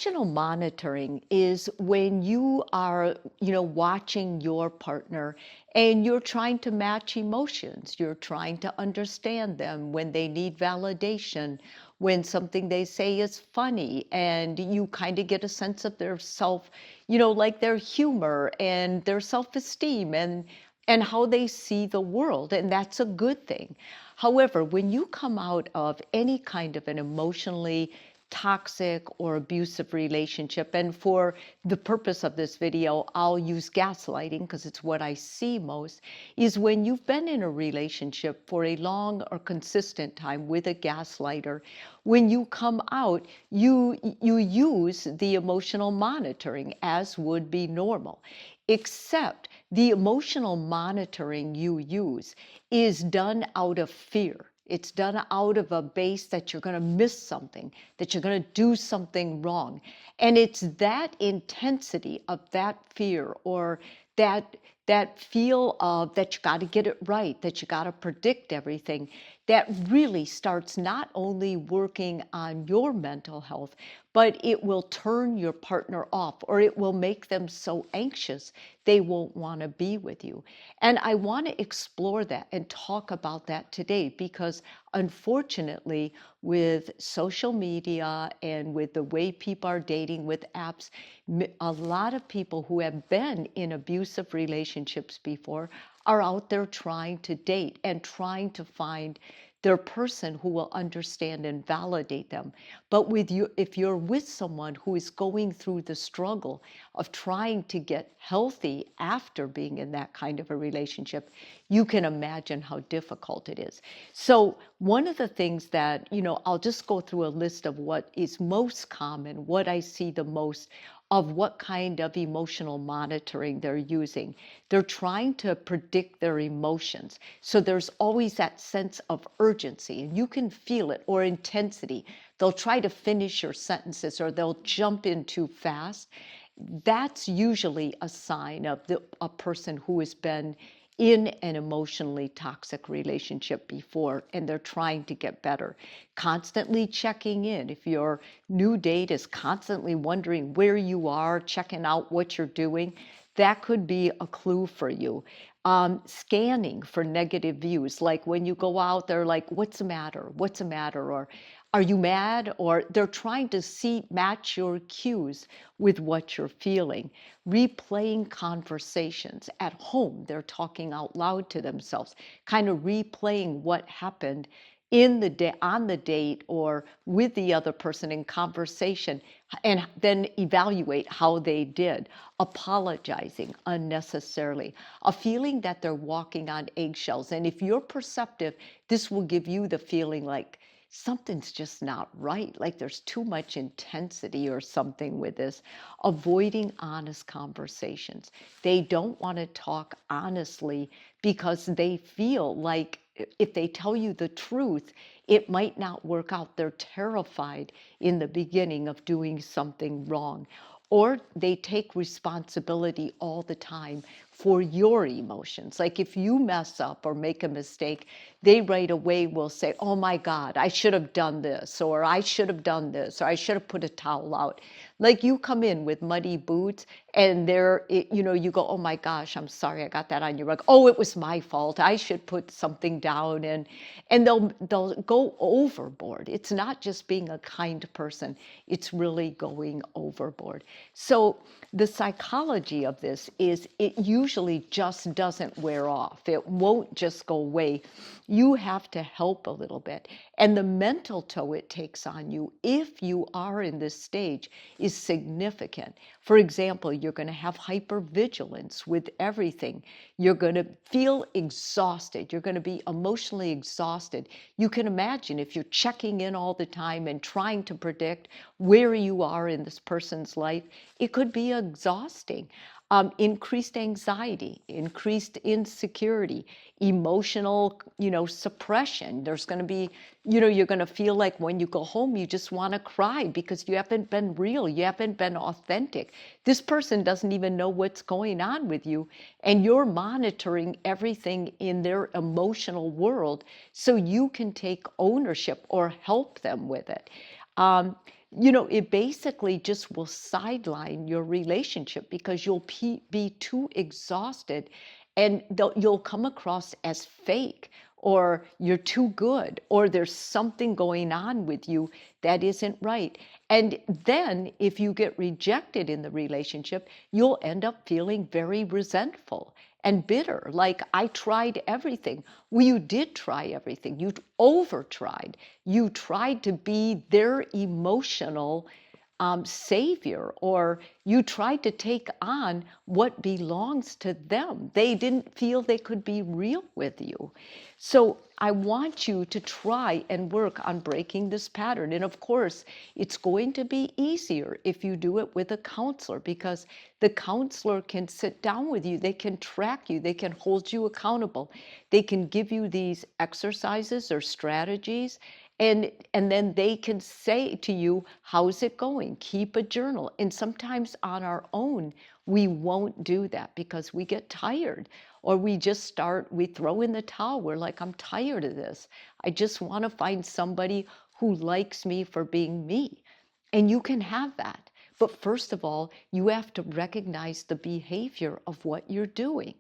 Emotional monitoring is when you are, watching your partner and you're trying to match emotions. You're trying to understand them when they need validation, when something they say is funny, and you kind of get a sense of their self, like their humor and their self-esteem and how they see the world, and that's a good thing. However, when you come out of any kind of an emotionally toxic or abusive relationship. And for the purpose of this video, I'll use gaslighting because it's what I see most, is when you've been in a relationship for a long or consistent time with a gaslighter, when you come out, you use the emotional monitoring as would be normal. Except the emotional monitoring you use is done out of fear. It's done out of a base that you're going to miss something, that you're going to do something wrong. And it's that intensity of that fear or that feel of that you got to get it right, that you got to predict everything, that really starts not only working on your mental health, but it will turn your partner off, or it will make them so anxious they won't want to be with you. And I want to explore that and talk about that today because unfortunately, with social media and with the way people are dating with apps, a lot of people who have been in abusive relationships before are out there trying to date and trying to find their person who will understand and validate them. But with you, if you're with someone who is going through the struggle of trying to get healthy after being in that kind of a relationship, you can imagine how difficult it is. So one of the things that, I'll just go through a list of what is most common, what I see the most of what kind of emotional monitoring they're using. They're trying to predict their emotions. So there's always that sense of urgency, and you can feel it, or intensity. They'll try to finish your sentences or they'll jump in too fast. That's usually a sign of a person who has been in an emotionally toxic relationship before and they're trying to get better. Constantly checking in. If your new date is constantly wondering where you are, checking out what you're doing, that could be a clue for you. Scanning for negative views, like when you go out, they're like, what's the matter? What's the matter? Or are you mad? Or they're trying to match your cues with what you're feeling. Replaying conversations at home, they're talking out loud to themselves, kind of replaying what happened in the day, on the date, or with the other person in conversation, and then evaluate how they did. Apologizing unnecessarily, a feeling that they're walking on eggshells. And if you're perceptive, this will give you the feeling like something's just not right, like there's too much intensity or something with this. Avoiding honest conversations. They don't want to talk honestly because they feel like if they tell you the truth, it might not work out. They're terrified in the beginning of doing something wrong. Or they take responsibility all the time for your emotions. Like if you mess up or make a mistake, they right away will say, oh my God, I should have done this, or I should have done this, or I should have put a towel out. Like you come in with muddy boots and you go, oh my gosh, I'm sorry, I got that on your rug. Oh, it was my fault. I should put something down, and they'll go overboard. It's not just being a kind person, it's really going overboard. So the psychology of this is it usually just doesn't wear off. It won't just go away. You have to help a little bit. And the mental toll it takes on you, if you are in this stage, is significant. For example, you're going to have hypervigilance with everything. You're going to feel exhausted. You're going to be emotionally exhausted. You can imagine if you're checking in all the time and trying to predict where you are in this person's life, it could be exhausting. Increased anxiety, increased insecurity, emotional, suppression. There's going to be, you're going to feel like when you go home, you just want to cry because you haven't been real, you haven't been authentic. This person doesn't even know what's going on with you, and you're monitoring everything in their emotional world so you can take ownership or help them with it. it basically just will sideline your relationship because you'll be too exhausted, and you'll come across as fake, or you're too good, or there's something going on with you that isn't right. And then if you get rejected in the relationship, you'll end up feeling very resentful and bitter, like, I tried everything. Well, you did try everything. You over tried. You tried to be their emotional savior, or you tried to take on what belongs to them. They didn't feel they could be real with you. So I want you to try and work on breaking this pattern. And of course, it's going to be easier if you do it with a counselor, because the counselor can sit down with you, they can track you, they can hold you accountable, they can give you these exercises or strategies, and then they can say to you, how's it going? Keep a journal. And sometimes on our own, we won't do that because we get tired, or we throw in the towel. We're like, I'm tired of this. I just want to find somebody who likes me for being me. And you can have that. But first of all, you have to recognize the behavior of what you're doing.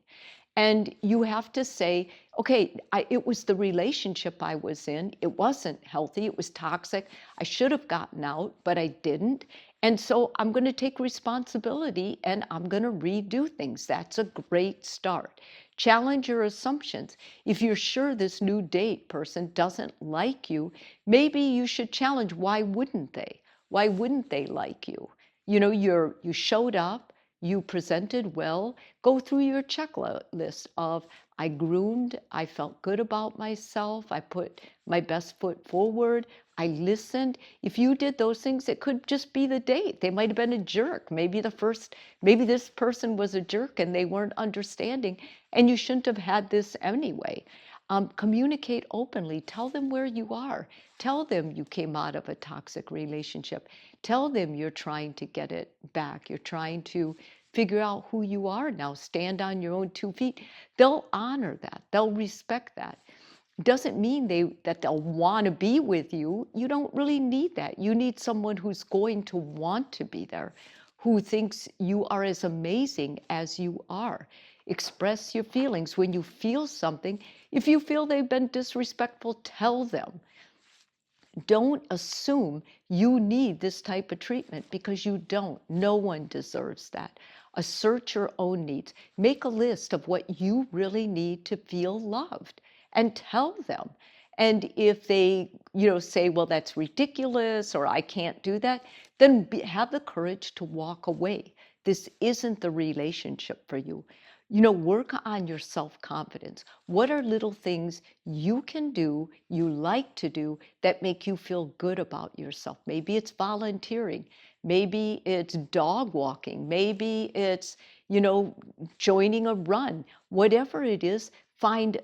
And you have to say, okay, it was the relationship I was in. It wasn't healthy. It was toxic. I should have gotten out, but I didn't. And so I'm going to take responsibility and I'm going to redo things. That's a great start. Challenge your assumptions. If you're sure this new date person doesn't like you, maybe you should challenge, why wouldn't they? Why wouldn't they like you? You showed up, you presented well. Go through your checklist of, I groomed, I felt good about myself, I put my best foot forward, I listened. If you did those things, it could just be the date. They might have been a jerk. Maybe this person was a jerk and they weren't understanding, and you shouldn't have had this anyway. Communicate openly. Tell them where you are. Tell them you came out of a toxic relationship. Tell them you're trying to get it back. You're trying to figure out who you are now. Stand on your own 2 feet. They'll honor that. They'll respect that. Doesn't mean that they'll want to be with you. You don't really need that. You need someone who's going to want to be there, who thinks you are as amazing as you are. Express your feelings when you feel something. If you feel they've been disrespectful, tell them. Don't assume you need this type of treatment, because you don't. No one deserves that. Assert your own needs. Make a list of what you really need to feel loved and tell them. And if they, say, well, that's ridiculous, or I can't do that, then have the courage to walk away. This isn't the relationship for you. Work on your self-confidence. What are little things you can do, you like to do, that make you feel good about yourself? Maybe it's volunteering. Maybe it's dog walking. Maybe it's, joining a run. Whatever it is, find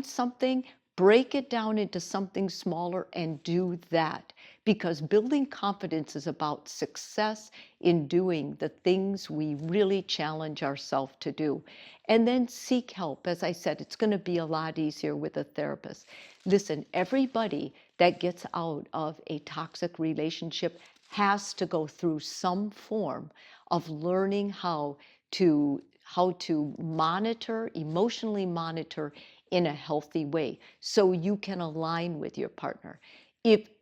something, break it down into something smaller and do that. Because building confidence is about success in doing the things we really challenge ourselves to do. And then seek help. As I said, it's going to be a lot easier with a therapist. Listen, everybody that gets out of a toxic relationship has to go through some form of learning how to emotionally monitor in a healthy way, so you can align with your partner.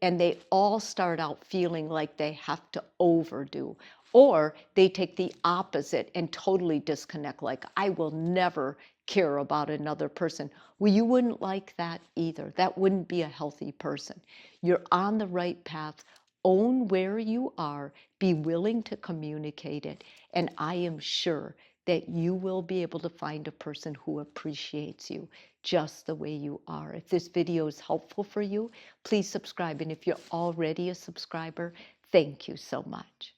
And they all start out feeling like they have to overdo, or they take the opposite and totally disconnect, like, I will never care about another person. Well, you wouldn't like that either. That wouldn't be a healthy person. You're on the right path. Own where you are, be willing to communicate it, and I am sure that you will be able to find a person who appreciates you just the way you are. If this video is helpful for you, please subscribe. And if you're already a subscriber, thank you so much.